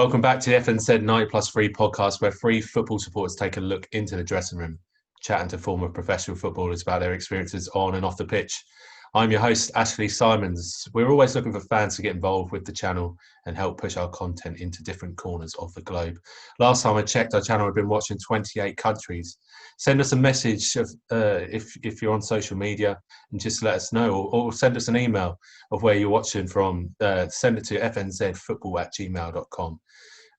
Welcome back to the FNZ 90+3 podcast, where three football supporters take a look into the dressing room, chatting to former professional footballers about their experiences on and off the pitch. I'm your host, Ashley Simons. We're always looking for fans to get involved with the channel and help push our content into different corners of the globe. Last time I checked, our channel had been watched in 28 countries. Send us a message if you're on social media and just let us know, or send us an email of where you're watching from. Send it to fnzfootball@gmail.com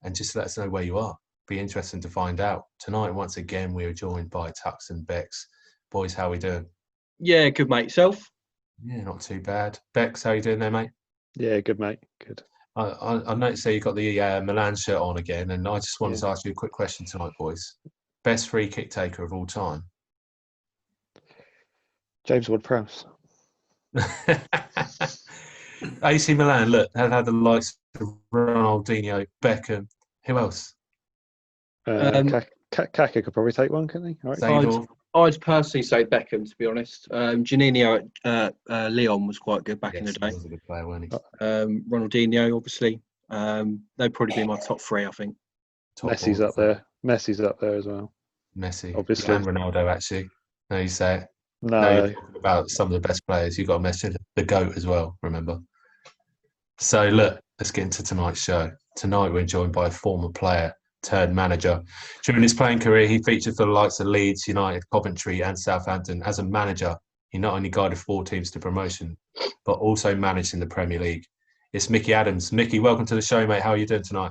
and just let us know where you are. Be interesting to find out. Tonight, once again, we are joined by Tux and Bex. Boys, how are we doing? Yeah, good, mate. Yourself? Yeah, not too bad. Bex, how you doing there, mate? Yeah, good, mate. Good. I noticed that you got the Milan shirt on again, and I just wanted to ask you a quick question tonight, boys. Best free kick taker of all time? James Ward-Prowse. AC Milan, look, have had the likes of Ronaldinho, Beckham. Who else? Kaka could probably take one, couldn't he? All right. I'd personally say Beckham, to be honest. Juninho at Lyon was quite good back in the day. He was a good player, wasn't he? Ronaldinho, obviously. They'd probably be my top three, I think. Messi's up there. Messi's up there as well. Messi, obviously. And Ronaldo, actually. No, you say it. No. You're talking about some of the best players. You've got to mention the GOAT as well, remember? So, look, let's get into tonight's show. Tonight, we're joined by a former player turned manager. During his playing career, he featured for the likes of Leeds United, Coventry and Southampton. As a manager, he not only guided 4 teams to promotion, but also managed in the Premier League. It's Micky Adams. Micky, welcome to the show, mate. How are you doing tonight?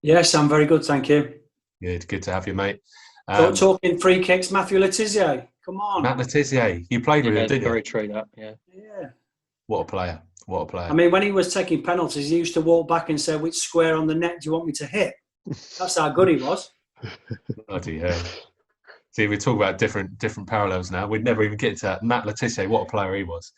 Yes, I'm very good, thank you. Good to have you, mate. Talking free kicks, Matthew Le Tissier. Come on. Matt Le Tissier. You played with him, didn't you? Very true, that, yeah. What a player. What a player. I mean, when he was taking penalties, he used to walk back and say, which square on the net do you want me to hit? That's how good he was. Bloody hell. See, we talk about different parallels now. We'd never even get to that. Matt Le Tissier, what a player he was.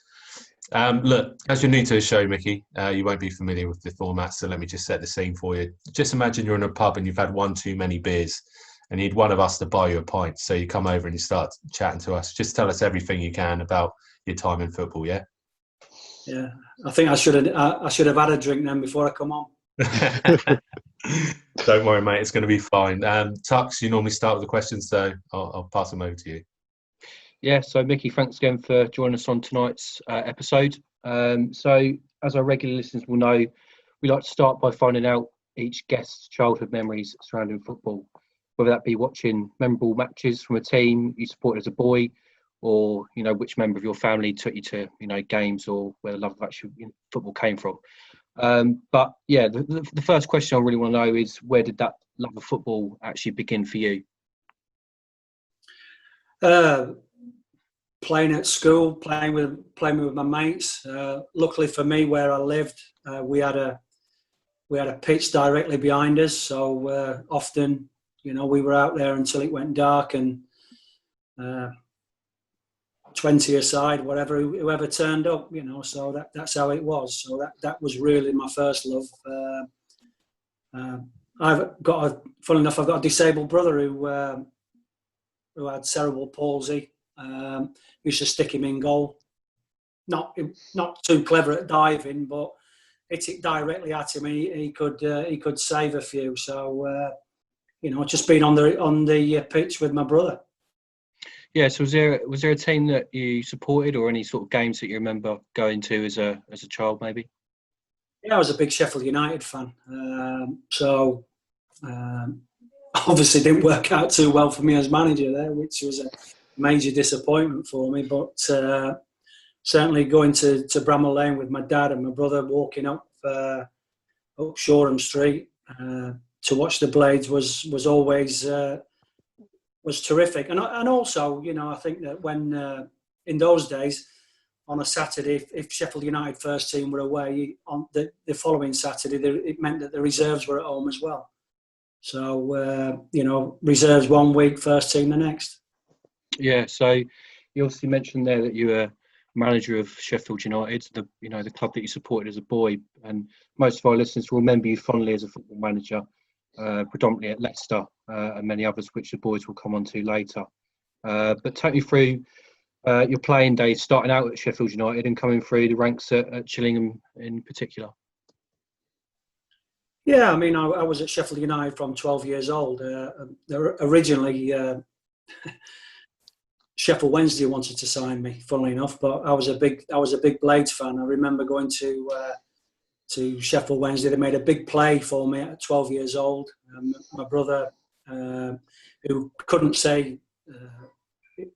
Look, as you're new to the show, Micky, you won't be familiar with the format, so let me just set the scene for you. Just imagine you're in a pub and you've had one too many beers and you need one of us to buy you a pint. So you come over and you start chatting to us. Just tell us everything you can about your time in football, yeah? Yeah, I think I should have had a drink then before I come on. Don't worry, mate. It's going to be fine. Tux, you normally start with the questions, so I'll pass them over to you. Yeah, so Micky, thanks again for joining us on tonight's episode. So, as our regular listeners will know, we like to start by finding out each guest's childhood memories surrounding football, whether that be watching memorable matches from a team you supported as a boy, or which member of your family took you to games, or where the love of actual football came from. But yeah, the first question I really want to know is, where did that love of football actually begin for you? Playing at school, playing with my mates. Luckily for me, where I lived, we had a pitch directly behind us, so often we were out there until it went dark, and 20 aside, whoever turned up, so that's how it was. So that was really my first love. Funnily enough, I've got a disabled brother who had cerebral palsy. Used to stick him in goal. Not too clever at diving, but hit it directly at him. He could save a few. So just being on the pitch with my brother. Yeah, so was there a team that you supported, or any sort of games that you remember going to as a child, maybe? Yeah, I was a big Sheffield United fan. Obviously didn't work out too well for me as manager there, which was a major disappointment for me. But certainly going to Bramall Lane with my dad and my brother, walking up Shoreham Street to watch the Blades was always was terrific. And also, I think that when in those days, on a Saturday, if Sheffield United first team were away, on the following Saturday, it meant that the reserves were at home as well. So, reserves one week, first team the next. Yeah, so you obviously mentioned there that you were manager of Sheffield United, the club that you supported as a boy. And most of our listeners will remember you fondly as a football manager, predominantly at Leicester and many others, which the boys will come on to later. But take me through your playing days, starting out at Sheffield United and coming through the ranks at Gillingham in particular. Yeah, I mean, I was at Sheffield United from 12 years old. Originally, Sheffield Wednesday wanted to sign me, funnily enough, but I was a big Blades fan. I remember going to Sheffield Wednesday. They made a big play for me at 12 years old. My brother, who couldn't say,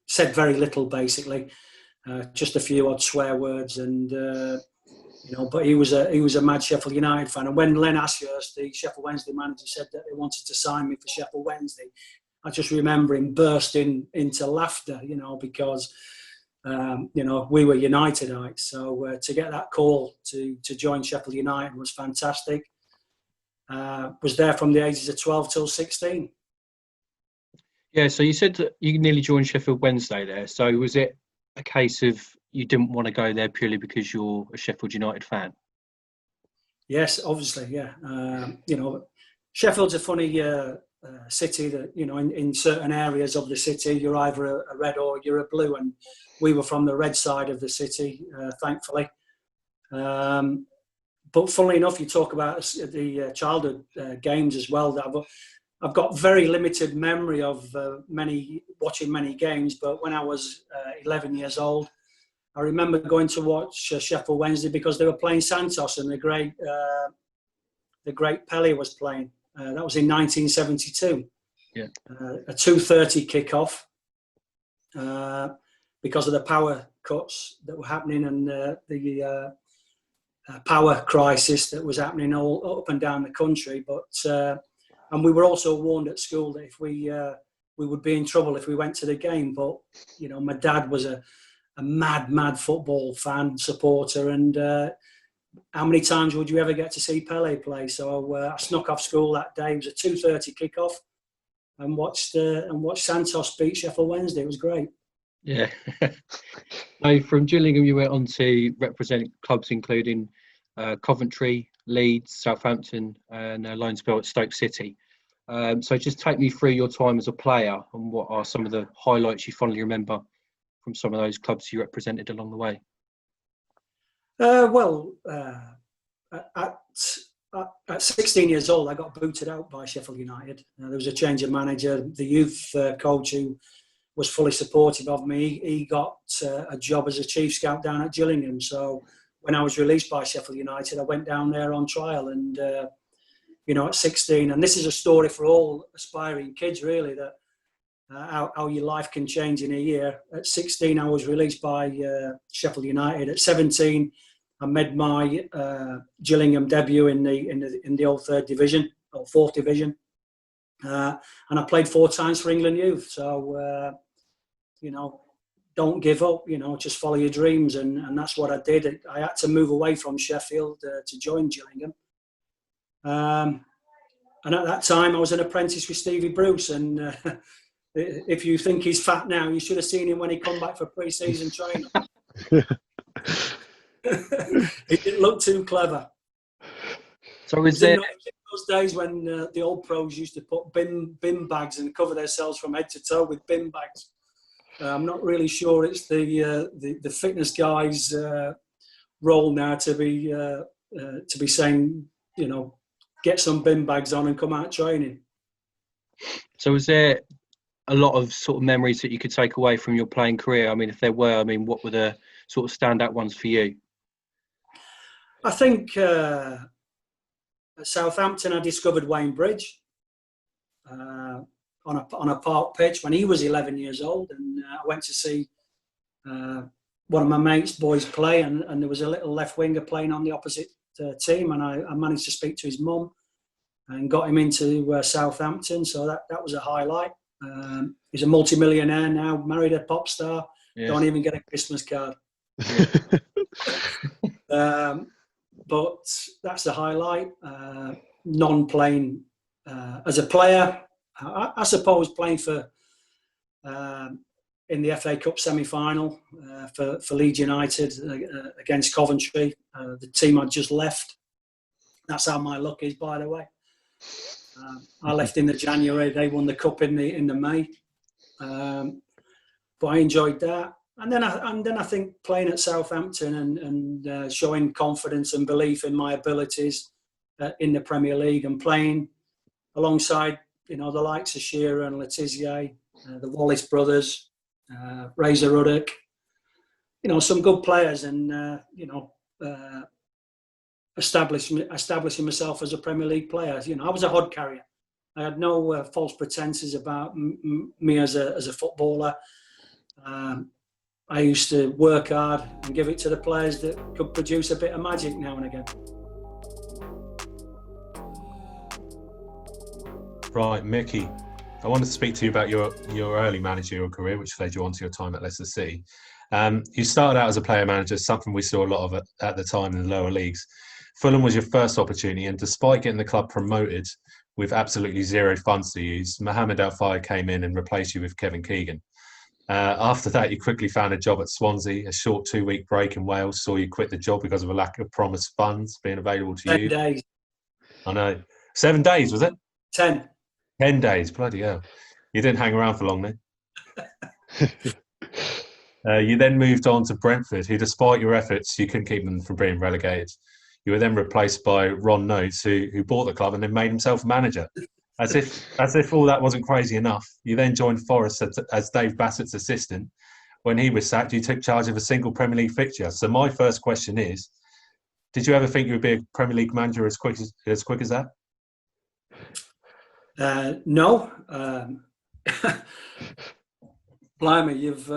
said very little basically, just a few odd swear words, and but he was a mad Sheffield United fan. And when Len Ashurst, the Sheffield Wednesday manager, said that they wanted to sign me for Sheffield Wednesday, I just remember him bursting into laughter, because we were Unitedites. So to get that call to join Sheffield United was fantastic. Was there from the ages of 12 till 16. Yeah, so you said that you nearly joined Sheffield Wednesday there. So was it a case of you didn't want to go there purely because you're a Sheffield United fan? Yes, obviously, yeah. Sheffield's a funny city that, in certain areas of the city, you're either a red or you're a blue, and we were from the red side of the city, thankfully. But funnily enough, you talk about the childhood games as well. I've got very limited memory of watching many games, but when I was 11 years old, I remember going to watch Sheffield Wednesday because they were playing Santos, and the great Pelé was playing. That was in 1972. Yeah. A 2:30 kickoff because of the power cuts that were happening and the power crisis that was happening all up and down the country. But and we were also warned at school that if we would be in trouble if we went to the game. But my dad was a mad football fan, supporter, and how many times would you ever get to see Pelé play? So I snuck off school that day. It was a 2:30 kickoff, and watched Santos beat Sheffield Wednesday. It was great. Yeah. So from Gillingham, you went on to represent clubs including Coventry, Leeds, Southampton, and a loan spell at Stoke City. So just take me through your time as a player and what are some of the highlights you fondly remember from some of those clubs you represented along the way. At 16 years old, I got booted out by Sheffield United. There was a change of manager. The youth coach, who was fully supportive of me, he got a job as a chief scout down at Gillingham. So when I was released by Sheffield United, I went down there on trial. And, at 16, and this is a story for all aspiring kids, really, that how your life can change in a year. At 16, I was released by Sheffield United. At 17, I made my Gillingham debut in the old third division or fourth division, and I played 4 times for England youth. So don't give up. Just follow your dreams, and that's what I did. I had to move away from Sheffield to join Gillingham. And at that time, I was an apprentice with Stevie Bruce, and if you think he's fat now, you should have seen him when he come back for pre-season training. He didn't look too clever. So is there those days when the old pros used to put bin bags and cover themselves from head to toe with bin bags? I'm not really sure it's the fitness guy's role now to be saying, get some bin bags on and come out training. So is there a lot of sort of memories that you could take away from your playing career? I mean, if there were, what were the sort of standout ones for you? I think at Southampton, I discovered Wayne Bridge on a park pitch when he was 11 years old, and I went to see one of my mates' boys play, and there was a little left winger playing on the opposite team, and I managed to speak to his mum and got him into Southampton. So that was a highlight. He's a multi-millionaire now, married a pop star. Yeah. Don't even get a Christmas card. Yeah. But that's a highlight. Non-playing as a player, I suppose playing for in the FA Cup semi-final for Leeds United against Coventry, the team I'd just left. That's how my luck is, by the way. I left in the January. They won the cup in the May. But I enjoyed that. And then I think playing at Southampton and showing confidence and belief in my abilities in the Premier League and playing alongside, the likes of Shearer and Letizia, the Wallace brothers, Razor Ruddock, some good players, and establishing myself as a Premier League player. I was a hod carrier. I had no false pretenses about me as a footballer. I used to work hard and give it to the players that could produce a bit of magic now and again. Right, Micky, I wanted to speak to you about your early managerial career, which led you on to your time at Leicester City. You started out as a player manager, something we saw a lot of at the time in the lower leagues. Fulham was your first opportunity, and despite getting the club promoted with absolutely zero funds to use, Mohamed Al-Fayed came in and replaced you with Kevin Keegan. After that, you quickly found a job at Swansea. A short 2-week break in Wales saw you quit the job because of a lack of promised funds being available to you. 10 days. I know. 7 days, was it? 10. 10 days, bloody hell. You didn't hang around for long then. You then moved on to Brentford, who, despite your efforts, you couldn't keep them from being relegated. You were then replaced by Ron Notes, who bought the club and then made himself manager. As if all that wasn't crazy enough, you then joined Forest as Dave Bassett's assistant. When he was sacked, you took charge of a single Premier League fixture. So my first question is, did you ever think you would be a Premier League manager as quick as that? No. Blimey, you've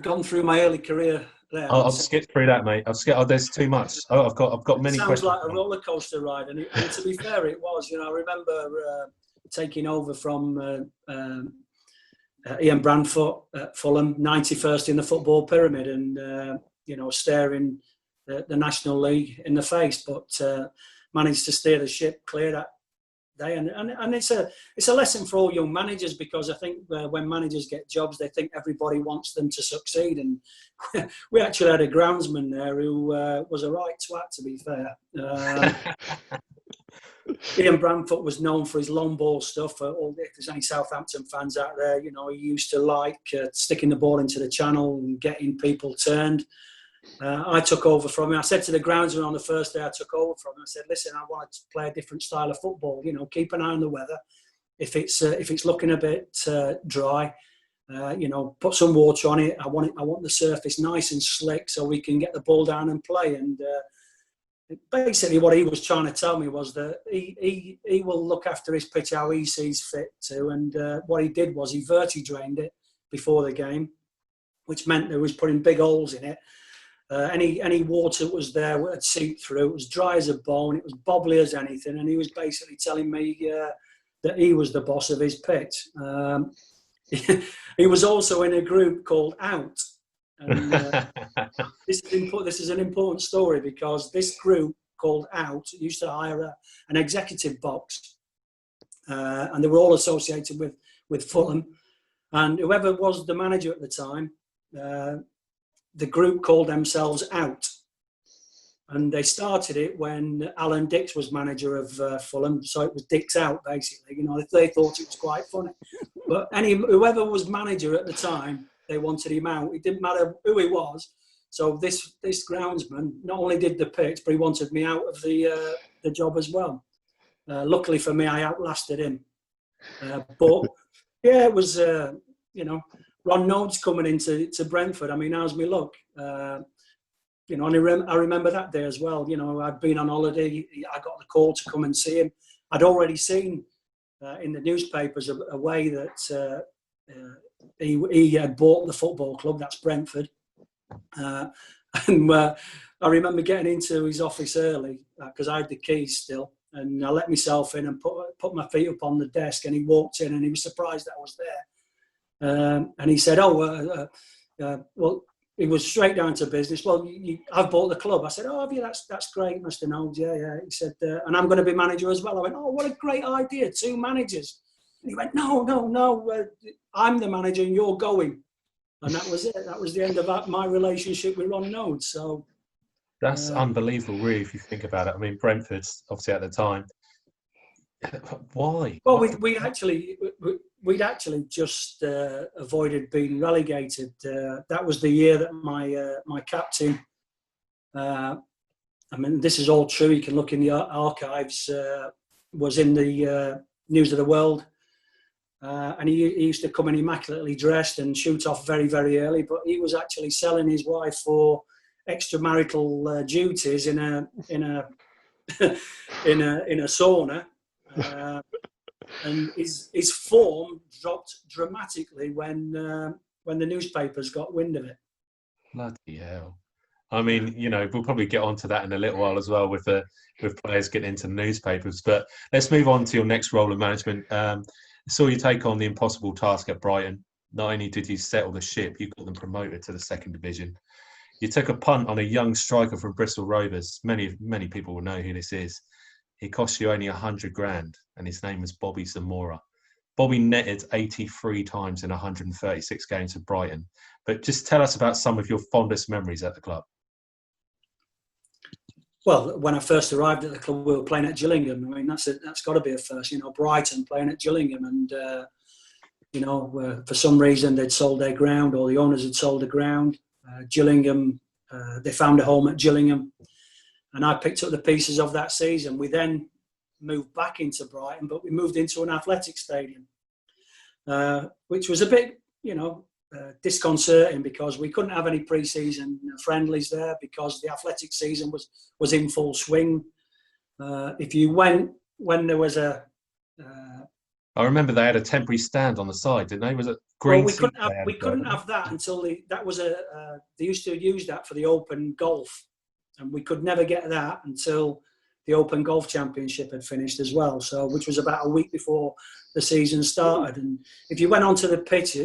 gone through my early career there. I'll skip through that, mate. There's too much. I've got many questions. It sounds like a roller coaster ride, and to be fair, it was. I remember taking over from Ian Brandfoot at Fulham, 91st in the football pyramid, and staring the National League in the face, but managed to steer the ship clear that day. And it's a lesson for all young managers, because I think when managers get jobs, they think everybody wants them to succeed. And we actually had a groundsman there who was a right twat, to be fair. Ian Brandfoot was known for his long ball stuff. If there's any Southampton fans out there, he used to like sticking the ball into the channel and getting people turned. I took over from him. I said to the groundsman on the first day I took over from him, I said, listen, I want to play a different style of football. Keep an eye on the weather. If it's looking a bit dry, put some water on it. I want the surface nice and slick so we can get the ball down and play. And basically what he was trying to tell me was that he will look after his pitch how he sees fit to. And what he did was he verti-drained it before the game, which meant there was putting big holes in it. Any water that was there would seep through. It was dry as a bone. It was bobbly as anything. And he was basically telling me that he was the boss of his pitch. He was also in a group called Out. And this is an important story, because this group called Out used to hire an executive box. And they were all associated with Fulham. And whoever was the manager at the time, the group called themselves Out, and they started it when Alan Dix was manager of Fulham, so it was Dix Out, basically. They thought it was quite funny. But whoever was manager at the time, they wanted him out. It didn't matter who he was. So this groundsman not only did the pitch, but he wanted me out of the job as well. Luckily for me, I outlasted him. But yeah, it was Ron Nodes coming into Brentford. I mean, how's me luck? And I remember that day as well. I'd been on holiday. I got the call to come and see him. I'd already seen in the newspapers a way that he had bought the football club. That's Brentford. And I remember getting into his office early because I had the keys still. And I let myself in and put my feet up on the desk. And he walked in and he was surprised that I was there. And he said, well, he was straight down to business. Well, I've bought the club. I said, oh, have you? That's great, Mr. Nodes. Yeah. He said, and I'm going to be manager as well. I went, oh, what a great idea, 2 managers. And he went, no, I'm the manager and you're going. And that was it. That was the end of my relationship with Ron Nodes. So that's unbelievable, really, if you think about it. I mean, Brentford, obviously at the time. Why? Well, we'd actually just avoided being relegated. That was the year that my captain I mean, this is all true. You can look in the archives. Was in the News of the World. And he used to come in immaculately dressed and shoot off very, very early. But he was actually selling his wife for extramarital duties in a sauna. And his form dropped dramatically when the newspapers got wind of it. Bloody hell. I mean, we'll probably get onto that in a little while as well with players getting into the newspapers. But let's move on to your next role of management. I saw you take on the impossible task at Brighton. Not only did you settle the ship, you got them promoted to the second division. You took a punt on a young striker from Bristol Rovers. Many people will know who this is. He cost you only 100 grand, and his name was Bobby Zamora. Bobby netted 83 times in 136 games for Brighton. But just tell us about some of your fondest memories at the club. Well, when I first arrived at the club, we were playing at Gillingham. I mean, that's got to be a first. Brighton playing at Gillingham, and for some reason they'd sold their ground, or the owners had sold the ground. Gillingham, they found a home at Gillingham, and I picked up the pieces of that season. We then moved back into Brighton, but we moved into an athletic stadium, which was a bit, disconcerting because we couldn't have any pre-season friendlies there because the athletic season was in full swing. If you went when there was I remember they had a temporary stand on the side, didn't they? Was it green? Well, we couldn't have that until they used to use that for the open golf, and we could never get that until the Open Golf Championship had finished as well. So, which was about a week before the season started. And if you went onto the pitch,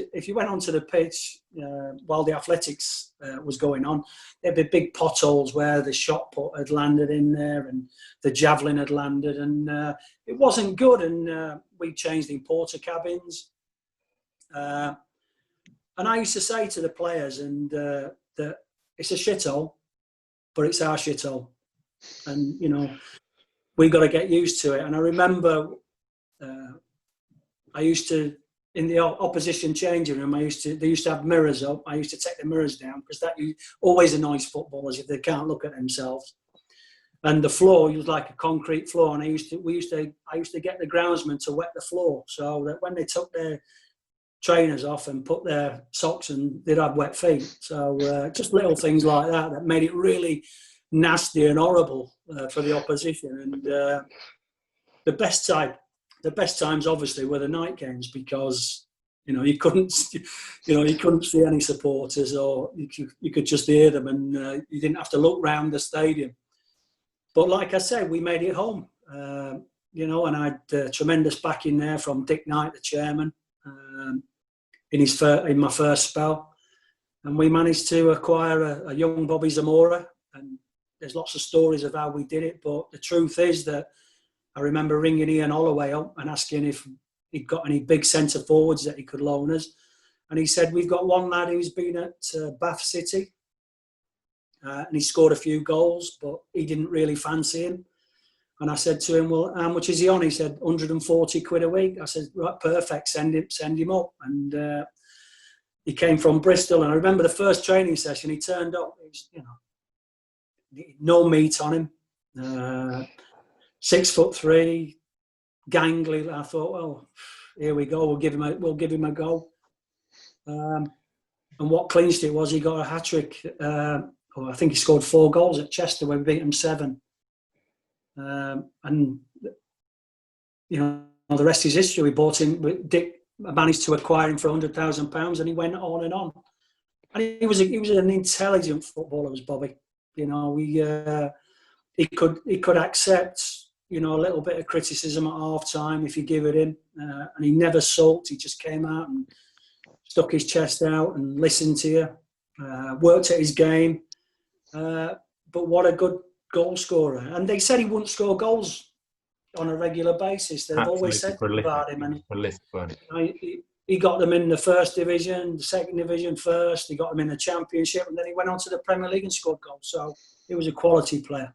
while the athletics was going on, there'd be big potholes where the shot put had landed in there and the javelin had landed, and it wasn't good. And we changed in porter cabins. And I used to say to the players that it's a shithole, but it's our shithole. And we got to get used to it. And I remember I used to, in the opposition changing room, they used to have mirrors up. I used to take the mirrors down because that always annoys footballers if they can't look at themselves. And the floor was like a concrete floor, and I used to get the groundsmen to wet the floor so that when they took their trainers off and put their socks and they'd have wet feet. So just little things like that made it really nasty and horrible for the opposition. And the best times obviously were the night games because you couldn't see any supporters, or you could just hear them, and you didn't have to look round the stadium. But like I said, we made it home, and I had tremendous backing there from Dick Knight, the chairman, in my first spell, and we managed to acquire a young Bobby Zamora. And there's lots of stories of how we did it, but the truth is that I remember ringing Ian Holloway up and asking if he'd got any big centre forwards that he could loan us. And he said, we've got one lad who's been at Bath City and he scored a few goals, but he didn't really fancy him. And I said to him, well, how much is he on? He said, 140 quid a week. I said, right, perfect, send him up. And he came from Bristol. And I remember the first training session, he turned up, he was, no meat on him, 6'3", gangly. I thought, well, here we go. We'll give him a go. And what clinched it was he got a hat trick. I think he scored 4 goals at Chester when we beat him 7. And the rest is history. We bought him. Dick managed to acquire him for £100,000, and he went on and on. And he was an intelligent footballer, was Bobby. He could accept, a little bit of criticism at half time if you give it him, and he never sulked. He just came out and stuck his chest out and listened to you. Worked at his game, but what a good goal scorer. And they said he wouldn't score goals on a regular basis. They've always said about him, and he got them in the first division, the second division first. He got them in the championship, and then he went on to the Premier League and scored goals. So he was a quality player.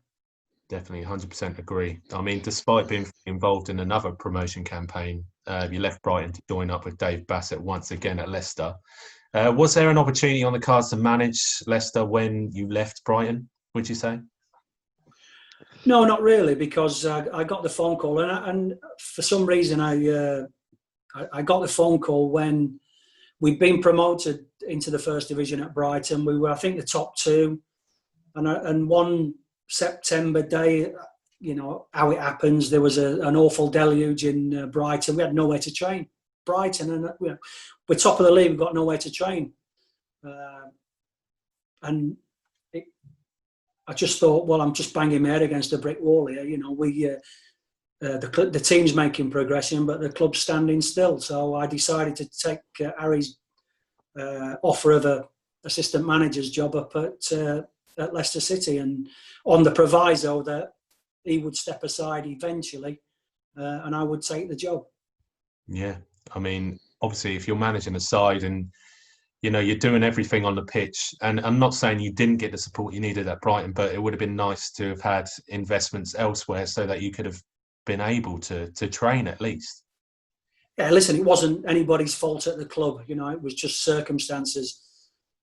Definitely, 100% agree. I mean, despite being involved in another promotion campaign, you left Brighton to join up with Dave Bassett once again at Leicester. Was there an opportunity on the cards to manage Leicester when you left Brighton, would you say? No, not really, because I got the phone call, and for some reason I got the phone call when we'd been promoted into the first division at Brighton. We were, I think, the top two, and one September day, you know how it happens. There was an awful deluge in Brighton. We had nowhere to train. Brighton, and we're top of the league. We've got nowhere to train, and I just thought, well, I'm just banging my head against a brick wall here. You know, the team's making progression, but the club's standing still. So I decided to take Harry's offer of a assistant manager's job up at Leicester City, and on the proviso that he would step aside eventually, and I would take the job. Yeah, I mean, obviously, if you're managing a side and you know you're doing everything on the pitch, and I'm not saying you didn't get the support you needed at Brighton, but it would have been nice to have had investments elsewhere so that you could have been able to train at least. Yeah, listen, it wasn't anybody's fault at the club. You know, it was just circumstances.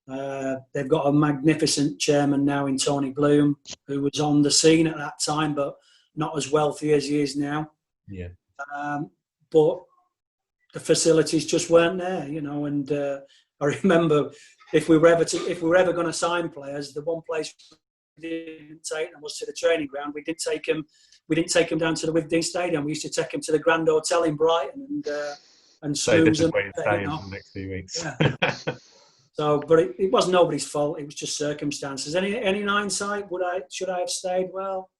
They've got a magnificent chairman now in Tony Bloom, who was on the scene at that time, but not as wealthy as he is now. Yeah. But the facilities just weren't there, you know. And I remember if we were ever going to sign players, the one place we didn't take them was to the training ground. We didn't take them down to the Withdean Stadium. We used to take them to the Grand Hotel in Brighton and snooze them. For the next few weeks. Yeah. So, but it was nobody's fault. It was just circumstances. Any hindsight, should I have stayed? Well,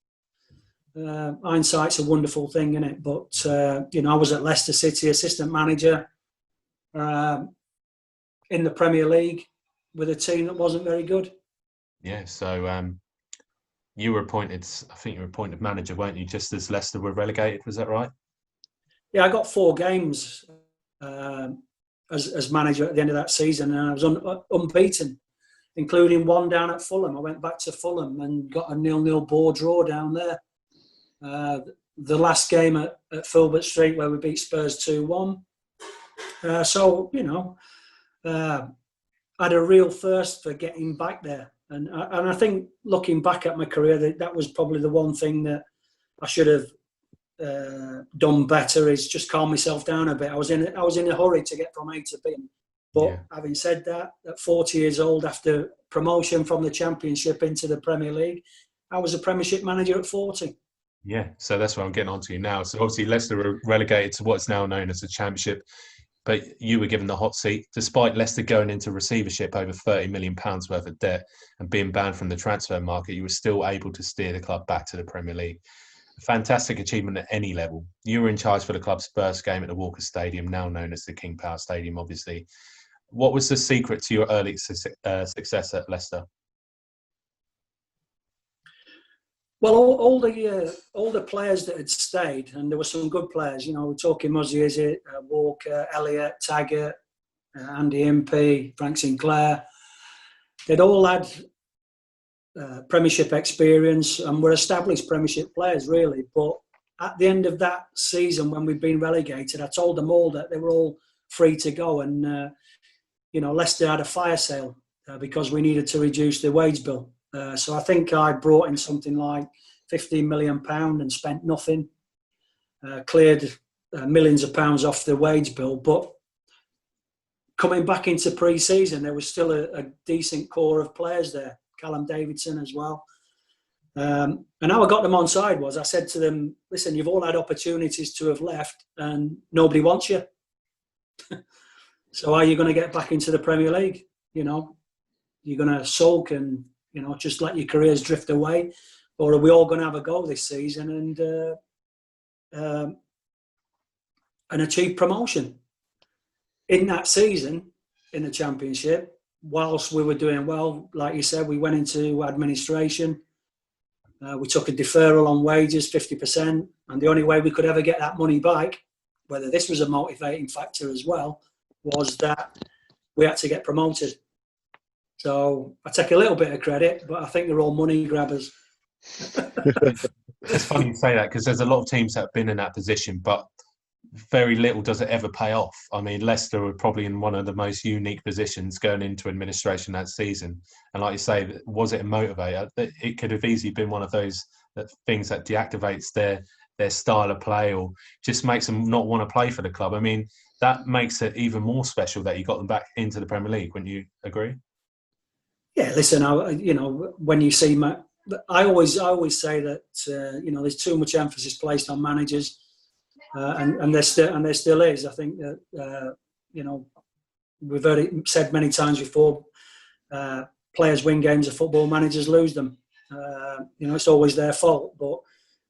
hindsight's a wonderful thing, isn't it? But you know, I was at Leicester City, assistant manager in the Premier League with a team that wasn't very good. Yeah. So you were appointed. I think you were appointed manager, weren't you? Just as Leicester were relegated, was that right? Yeah, I got 4 games. As manager at the end of that season, and I was unbeaten, including one down at Fulham. I went back to Fulham and got a 0-0 bore draw down there. The last game at Filbert Street where we beat Spurs 2-1. So, you know, I had a real thirst for getting back there. And I think looking back at my career, that was probably the one thing that I should have done better, is just calm myself down a bit. I was in a hurry to get from A to B. But having said that, at 40 years old, after promotion from the Championship into the Premier League, I was a Premiership manager at 40. Yeah, so that's what I'm getting onto now. So obviously Leicester were relegated to what's now known as the Championship, but you were given the hot seat, despite Leicester going into receivership over £30 million worth of debt and being banned from the transfer market. You were still able to steer the club back to the Premier League. Fantastic achievement at any level. You were in charge for the club's first game at the Walker Stadium, now known as the King Power Stadium, obviously. What was the secret to your early success at Leicester? Well, all the players that had stayed, and there were some good players. You know, we're talking Muzzy Izzet, Walker, Elliott, Taggart, Andy Impey, Frank Sinclair. They'd all had Premiership experience and were established Premiership players, really. But at the end of that season, when we'd been relegated, I told them all that they were all free to go. And, you know, Leicester had a fire sale because we needed to reduce the wage bill. So I think I brought in something like £15 million and spent nothing, cleared millions of pounds off the wage bill. But coming back into pre-season, there was still a decent core of players there. Callum Davidson as well. And how I got them on side was I said to them, listen, you've all had opportunities to have left and nobody wants you. So are you going to get back into the Premier League? You know, you're going to sulk and, you know, just let your careers drift away? Or are we all going to have a go this season and achieve promotion? In that season, in the Championship, whilst we were doing well, like you said, we went into administration. We took a deferral on wages, 50%. And the only way we could ever get that money back, whether this was a motivating factor as well, was that we had to get promoted. So I take a little bit of credit, but I think they're all money grabbers. It's funny you say that because there's a lot of teams that have been in that position, but very little does it ever pay off. I mean, Leicester were probably in one of the most unique positions going into administration that season. And like you say, was it a motivator? It could have easily been one of those things that deactivates their style of play or just makes them not want to play for the club. I mean, that makes it even more special that you got them back into the Premier League. Wouldn't you agree? Yeah, listen, when you see I always say that there's too much emphasis placed on managers, and there still is. I think that we've heard it said many times before. Players win games of football, managers lose them. It's always their fault. But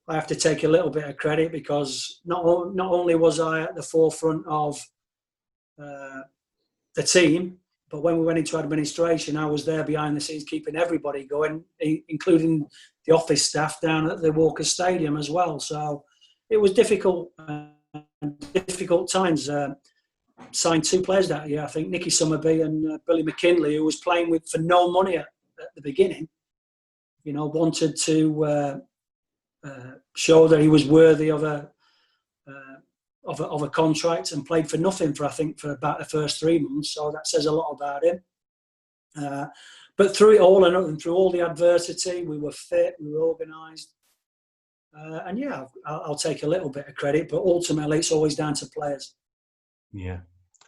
I have to take a little bit of credit because not only was I at the forefront of the team, but when we went into administration, I was there behind the scenes keeping everybody going, including the office staff down at the Walker Stadium as well. So it was difficult times. Signed 2 players that year, I think, Nicky Summerby and Billy McKinley, who was playing for no money at the beginning. Wanted to show that he was worthy of a contract and played for nothing for about the first 3 months. So that says a lot about him. But through it all and through all the adversity, we were fit, we were organised. And yeah, I'll take a little bit of credit, but ultimately it's always down to players. Yeah.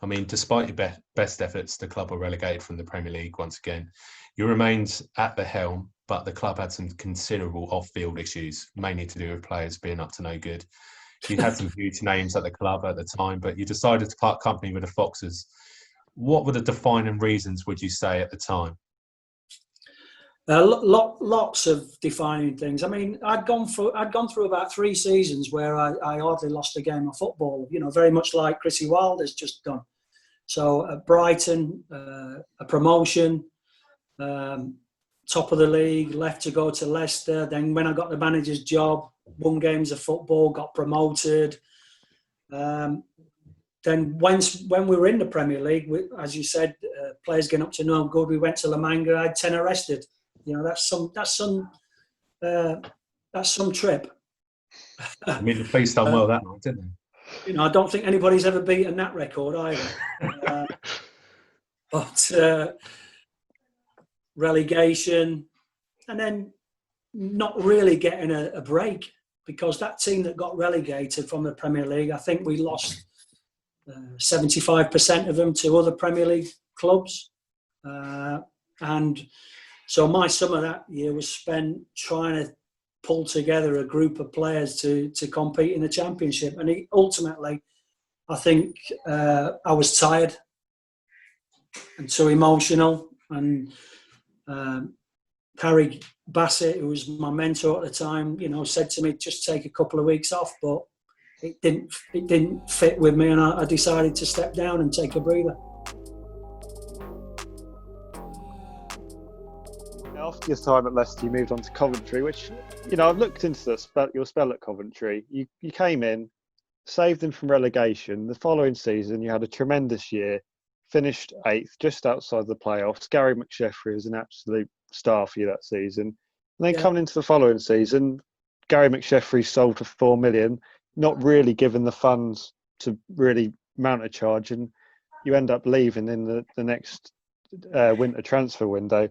I mean, despite your best efforts, the club were relegated from the Premier League once again. You remained at the helm, but the club had some considerable off-field issues, mainly to do with players being up to no good. You had some huge names at the club at the time, but you decided to part company with the Foxes. What were the defining reasons, would you say, at the time? Lots of defining things. I mean, I'd gone through about 3 seasons where I hardly lost a game of football. Very much like Chrissy Wilder's just done. So at Brighton, a promotion, top of the league, left to go to Leicester. Then when I got the manager's job, won games of football, got promoted. Then when we were in the Premier League, as you said, players getting up to no good. We went to La Manga. I had 10 arrested. That's some trip. I mean, the police done well that night, didn't they? I don't think anybody's ever beaten that record either. But relegation, and then not really getting a break, because that team that got relegated from the Premier League, I think we lost 75% of them to other Premier League clubs. And so my summer that year was spent trying to pull together a group of players to compete in the Championship. And ultimately, I think I was tired and too emotional. And Harry Bassett, who was my mentor at the time, said to me, just take a couple of weeks off. But it didn't fit with me, and I decided to step down and take a breather. After your time at Leicester, you moved on to Coventry, which, I've looked into your spell at Coventry. You came in, saved them from relegation. The following season, you had a tremendous year, finished 8th, just outside the playoffs. Gary McSheffrey was an absolute star for you that season. And then coming into the following season, Gary McSheffrey sold for $4 million, not really given the funds to really mount a charge, and you end up leaving in the next winter transfer window.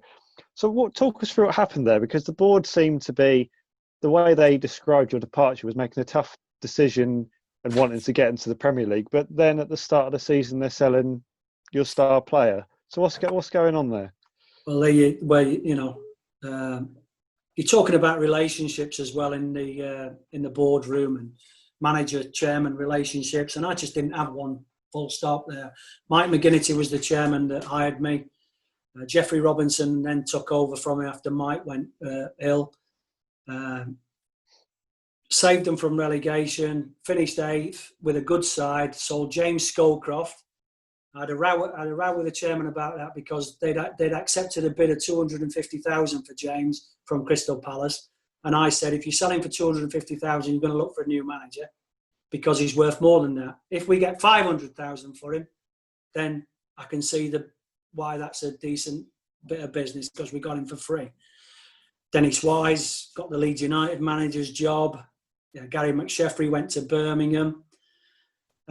So talk us through what happened there, because the board seemed to be, the way they described your departure was making a tough decision and wanting to get into the Premier League, but then at the start of the season they're selling your star player. So what's going on there? Well, you're talking about relationships as well in the boardroom, and manager chairman relationships, and I just didn't have one, full stop there. Mike McGinnity was the chairman that hired me. Jeffrey Robinson then took over from me after Mike went ill. Saved them from relegation, finished 8th with a good side, sold James Scholecroft. I had a row with the chairman about that, because they'd accepted a bid of $250,000 for James from Crystal Palace. And I said, if you sell him for $250,000, you're going to look for a new manager, because he's worth more than that. If we get $500,000 for him, then I can see why that's a decent bit of business, because we got him for free. Dennis Wise got the Leeds United manager's job. Gary McSheffrey went to Birmingham.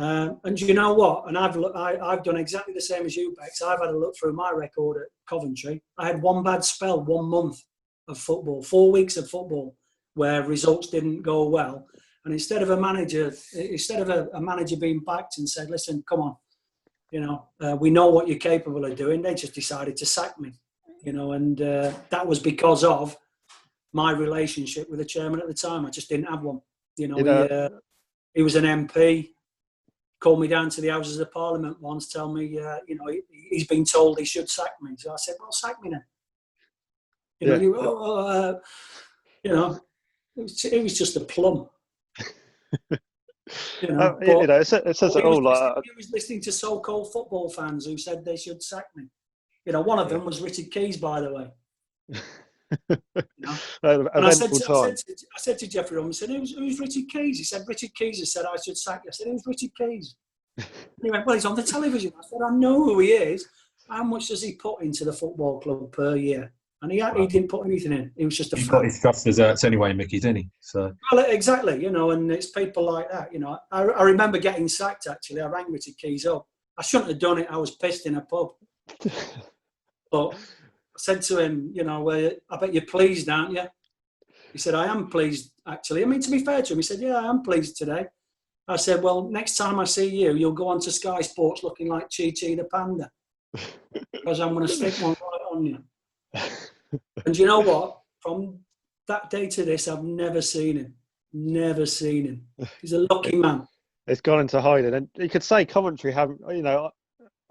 And you know what? And I've done exactly the same as you, Bex. I've had a look through my record at Coventry. I had one bad spell, 1 month of football, 4 weeks of football, where results didn't go well. And instead of a manager being backed and said, "Listen, come on, we know what you're capable of doing," they just decided to sack me. And that was because of my relationship with the chairman at the time. I just didn't have one. He was an MP. Called me down to the Houses of Parliament once, tell me, he's been told he should sack me. So I said, "Well, sack me then." It was just a plum. It says it all. He was listening to so-called football fans who said they should sack me. One of them was Richard Keys, by the way. And I said to Jeffrey Roman, I said, who's Richard Keys? He said, Richard Keys has said I should sack you. I said, who's Richard Keys? And he went, well, he's on the television. I said, I know who he is. How much does he put into the football club per year? And he didn't put anything in. He was just a fan. He got his trust desserts anyway, Mickey, didn't he? So. Well, exactly, and it's people like that, I remember getting sacked, actually. I rang Richard Keys up. I shouldn't have done it. I was pissed in a pub. But I said to him, I bet you're pleased, aren't you? He said, I am pleased, actually. I mean, to be fair to him, he said, yeah, I am pleased today. I said, well, next time I see you, you'll go on to Sky Sports looking like Chi Chi the Panda. Because I'm going to stick one right on you. And you know what? From that day to this, I've never seen him. Never seen him. He's a lucky man. It's gone into hiding. And you could say Coventry haven't,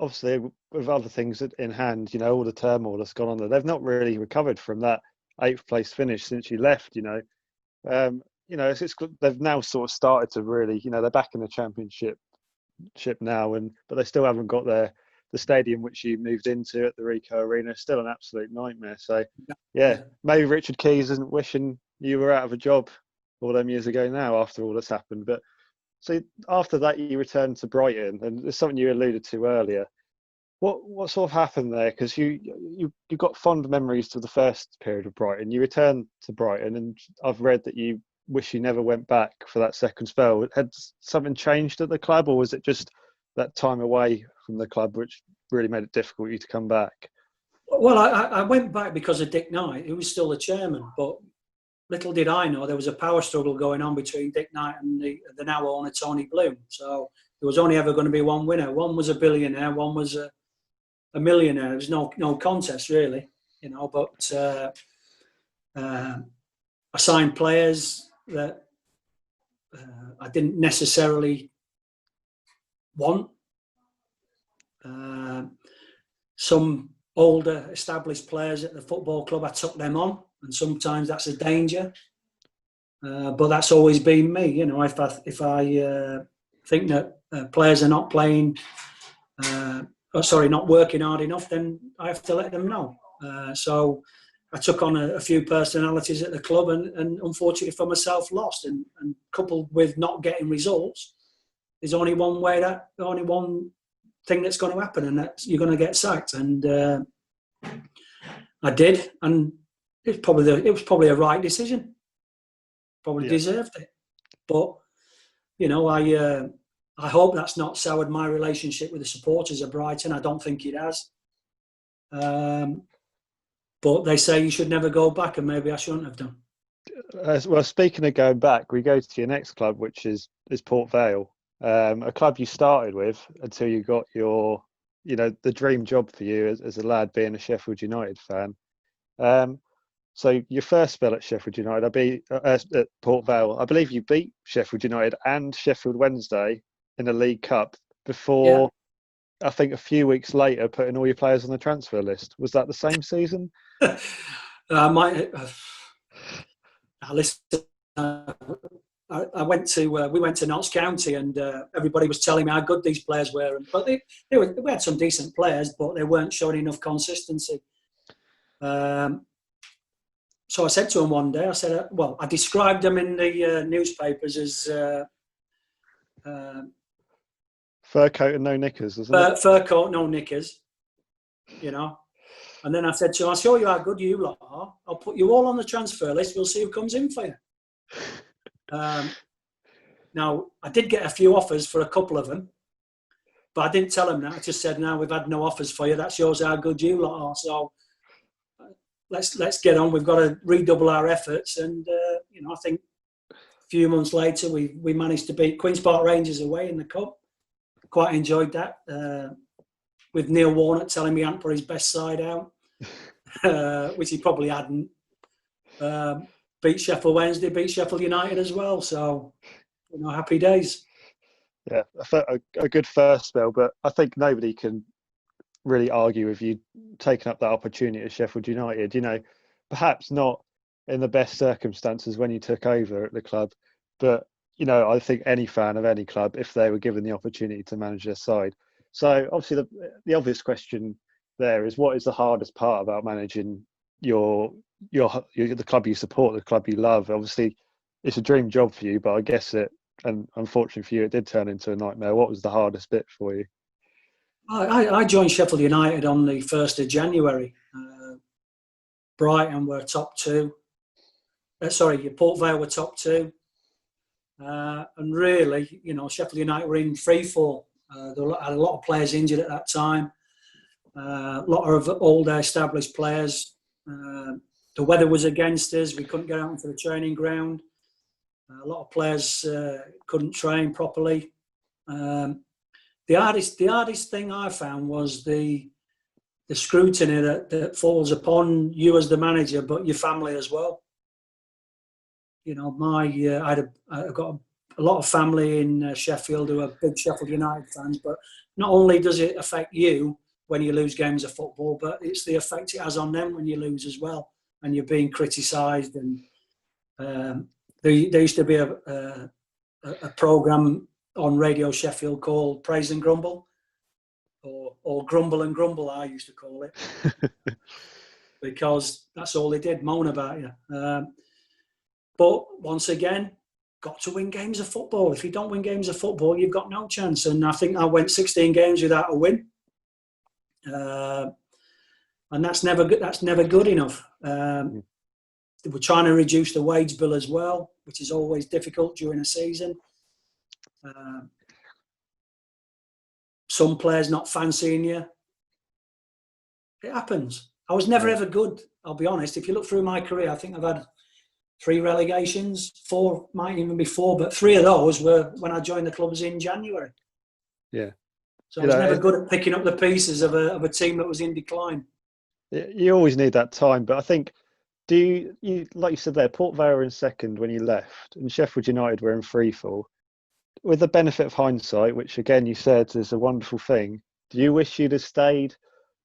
obviously with other things in hand, all the turmoil that's gone on there, they've not really recovered from that 8th place finish since you left, they've now sort of started to really, they're back in the championship now, but they still haven't got the stadium which you moved into at the Ricoh Arena. Still an absolute nightmare. So, yeah, maybe Richard Keys isn't wishing you were out of a job all them years ago now after all that's happened. But so after that, you returned to Brighton, and there's something you alluded to earlier. What sort of happened there? Because you got fond memories to the first period of Brighton. You returned to Brighton, and I've read that you wish you never went back for that second spell. Had something changed at the club, or was it just that time away from the club which really made it difficult for you to come back? Well, I went back because of Dick Knight, who was still the chairman, but little did I know there was a power struggle going on between Dick Knight and the now owner Tony Bloom. So there was only ever going to be one winner. One was a billionaire, one was a millionaire. There was no contest really, but I signed players that I didn't necessarily want. Some older established players at the football club, I took them on, and sometimes that's a danger, but that's always been me. If I think that players are not playing not working hard enough, then I have to let them know. So I took on a few personalities at the club, and unfortunately for myself, lost. And coupled with not getting results, there's only one thing that's going to happen, and that's you're going to get sacked. And I did, and it was probably a right decision. Probably deserved it, but I hope that's not soured my relationship with the supporters of Brighton. I don't think it has. But they say you should never go back, and maybe I shouldn't have done. Well, speaking of going back, we go to your next club, which is Port Vale, a club you started with until you got your, the dream job for you as a lad being a Sheffield United fan. So your first spell at Sheffield United, at Port Vale, I believe you beat Sheffield United and Sheffield Wednesday in the League Cup before, I think a few weeks later, putting all your players on the transfer list. Was that the same season? I went to we went to Notts County, and everybody was telling me how good these players were. But we had some decent players, but they weren't showing enough consistency. So I said to them one day, I described them in the newspapers as fur coat and no knickers, isn't it? Fur coat, no knickers, And then I said to him, I'll show you how good you lot are. I'll put you all on the transfer list. We'll see who comes in for you. Now, Now, I did get a few offers for a couple of them, but I didn't tell them that. I just said, no, we've had no offers for you. That shows how good you lot are. So let's get on. We've got to redouble our efforts. And, I think a few months later, we managed to beat Queen's Park Rangers away in the Cup. Quite enjoyed that, with Neil Warnock telling me he hadn't put his best side out, which he probably hadn't. Beat Sheffield Wednesday, beat Sheffield United as well. So, happy days. Yeah, I felt a good first spell, but I think nobody can really argue with you taking up that opportunity at Sheffield United. Perhaps not in the best circumstances when you took over at the club, but I think any fan of any club, if they were given the opportunity to manage their side. So obviously the obvious question there is, what is the hardest part about managing the club you support, the club you love? Obviously, it's a dream job for you, but I guess and unfortunately for you, it did turn into a nightmare. What was the hardest bit for you? I joined Sheffield United on the 1st of January. Brighton were top two. Port Vale were top two. And really, Sheffield United were in free fall. There had a lot of players injured at that time. A lot of older established players. The weather was against us. We couldn't get out into the training ground. A lot of players couldn't train properly. The hardest thing I found was the scrutiny that falls upon you as the manager, but your family as well. I've got a lot of family in Sheffield who are big Sheffield United fans, but not only does it affect you when you lose games of football, but it's the effect it has on them when you lose as well, and you're being criticised. And there used to be a programme on Radio Sheffield called Praise and Grumble, or Grumble and Grumble, I used to call it, because that's all they did, moan about you. But once again, got to win games of football. If you don't win games of football, you've got no chance. And I think I went 16 games without a win. And that's never good. That's never good enough. We're trying to reduce the wage bill as well, which is always difficult during a season. Some players not fancying you. It happens. I was never ever good, I'll be honest. If you look through my career, I think I've had 3 relegations, 4, might even be 4, but 3 of those were when I joined the clubs in January. Yeah. So I was never good at picking up the pieces of a team that was in decline. You always need that time, but I think, you like you said there, Port Vale were in second when you left, and Sheffield United were in free fall. With the benefit of hindsight, which again you said is a wonderful thing, do you wish you'd have stayed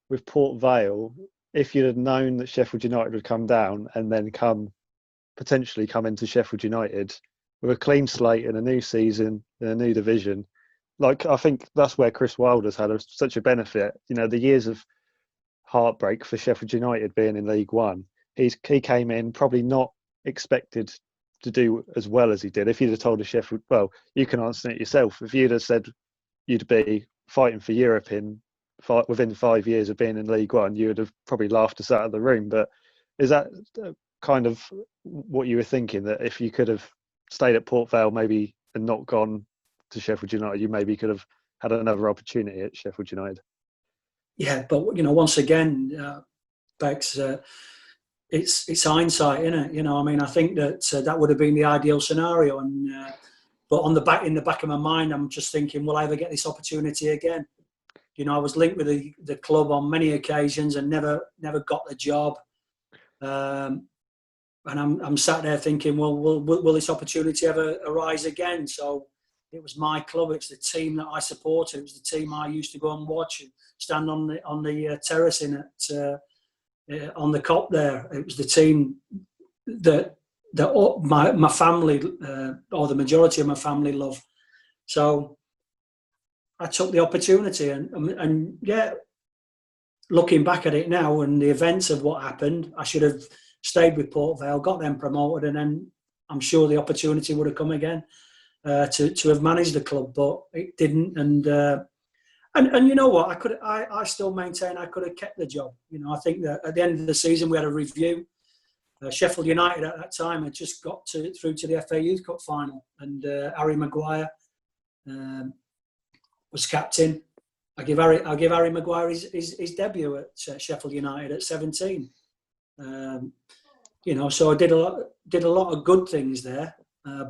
with Port Vale if you'd have known that Sheffield United would come down and then potentially come into Sheffield United with a clean slate in a new season, in a new division? Like, I think that's where Chris Wilder's had such a benefit. The years of heartbreak for Sheffield United being in League One, he came in probably not expected to do as well as he did. If you'd have told a Sheffield, well, you can answer it yourself. If you'd have said you'd be fighting for Europe within 5 years of being in League One, you would have probably laughed us out of the room. But is that kind of what you were thinking, that if you could have stayed at Port Vale maybe and not gone to Sheffield United, you maybe could have had another opportunity at Sheffield United? Yeah, but once again, Bex, it's hindsight, isn't it? I think that would have been the ideal scenario. And but in the back of my mind, I'm just thinking, will I ever get this opportunity again? I was linked with the club on many occasions and never got the job. And I'm sat there thinking, well, will this opportunity ever arise again? So it was my club. It's the team that I supported. It was the team I used to go and watch and stand on the terracing on the Cop there. It was the team that my family, or the majority of my family, love. So I took the opportunity, and yeah, looking back at it now and the events of what happened, I should have stayed with Port Vale, got them promoted, and then I'm sure the opportunity would have come again to have managed the club, but it didn't. And you know what? I still maintain I could have kept the job. I think that at the end of the season we had a review. Sheffield United at that time had just got through to the FA Youth Cup final, and Harry Maguire was captain. I'll give Harry Maguire his debut at Sheffield United at 17. So I did a lot of good things there,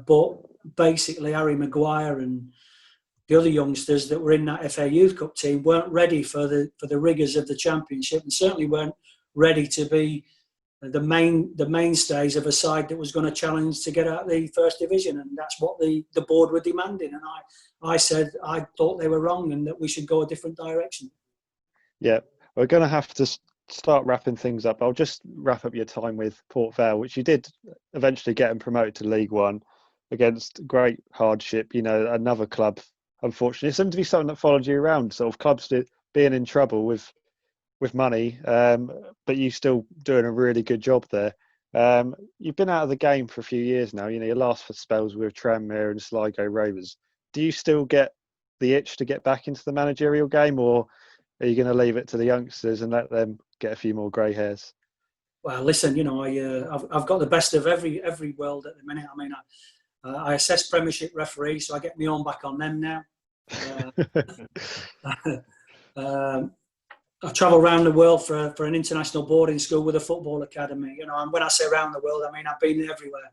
but basically Harry Maguire and the other youngsters that were in that FA Youth Cup team weren't ready for the rigours of the Championship, and certainly weren't ready to be the mainstays of a side that was going to challenge to get out of the First Division, and that's what the board were demanding. And I said I thought they were wrong and that we should go a different direction. Yeah, we're going to have to start wrapping things up. I'll just wrap up your time with Port Vale, which you did eventually get them promoted to League One against great hardship. Another club, unfortunately, it seemed to be something that followed you around, sort of clubs being in trouble with money, but you still doing a really good job there. You've been out of the game for a few years now. Your last spells with Tranmere and Sligo Rovers. Do you still get the itch to get back into the managerial game, or are you going to leave it to the youngsters and let them get a few more grey hairs? Well, listen, I've got the best of every world at the minute. I mean, I assess Premiership referees, so I get my own back on them now. I travel around the world for an international boarding school with a football academy. And when I say around the world, I mean I've been everywhere.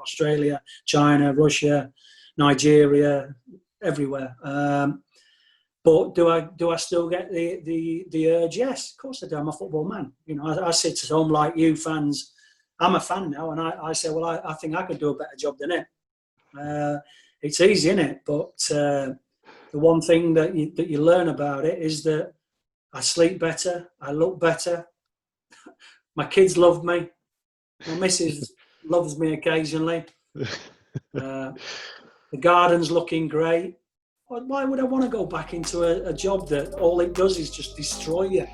Australia, China, Russia, Nigeria, everywhere. But do I still get the urge? Yes, of course I do. I'm a football man. I sit at home like you fans. I'm a fan now, and I say, well, I think I could do a better job than it. It's easy, isn't it? But the one thing that you learn about it is that I sleep better, I look better. My kids love me. My missus loves me occasionally. The garden's looking great. Why would I want to go back into a job that all it does is just destroy you?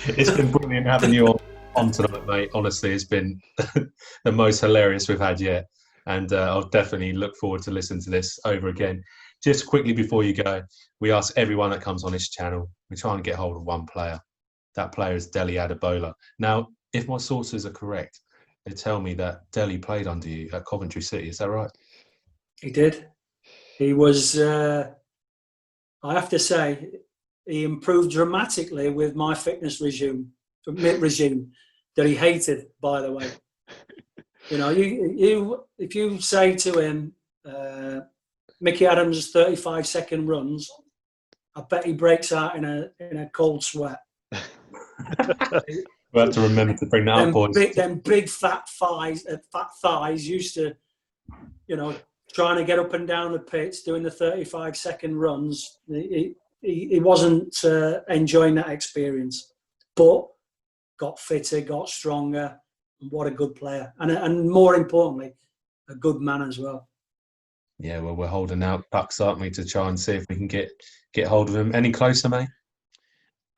It's been brilliant having you on tonight, mate. Honestly, it's been the most hilarious we've had yet. And I'll definitely look forward to listening to this over again. Just quickly before you go, we ask everyone that comes on this channel, we try and get hold of one player. That player is Dele Adebola. Now, if my sources are correct, they tell me that Dele played under you at Coventry City. Is that right? He did. He was, I have to say, he improved dramatically with my fitness regime that he hated, by the way. If you say to him, Micky Adams 35-second runs, I bet he breaks out in a cold sweat. We'll have to remember to bring that up, boys. Them big fat thighs used to, trying to get up and down the pitch, doing the 35-second runs. He wasn't enjoying that experience, but got fitter, got stronger. What a good player, and more importantly, a good man as well. Yeah, well, we're holding out bucks, aren't we, to try and see if we can get hold of him. Any closer, mate?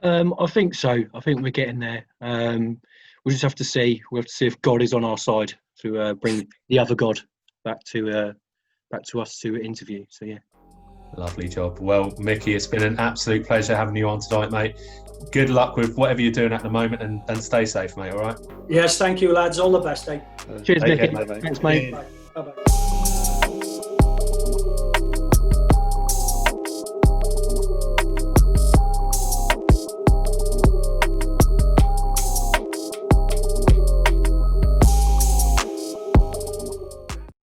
I think so. I think we're getting there. We'll just have to see. We'll have to see if God is on our side to bring the other God back to us to interview. So yeah. Lovely job. Well, Micky, it's been an absolute pleasure having you on tonight, mate. Good luck with whatever you're doing at the moment, and stay safe, mate, all right? Yes, thank you, lads. All the best, eh? Cheers, Micky. Care, mate. Thanks, mate. Bye-bye.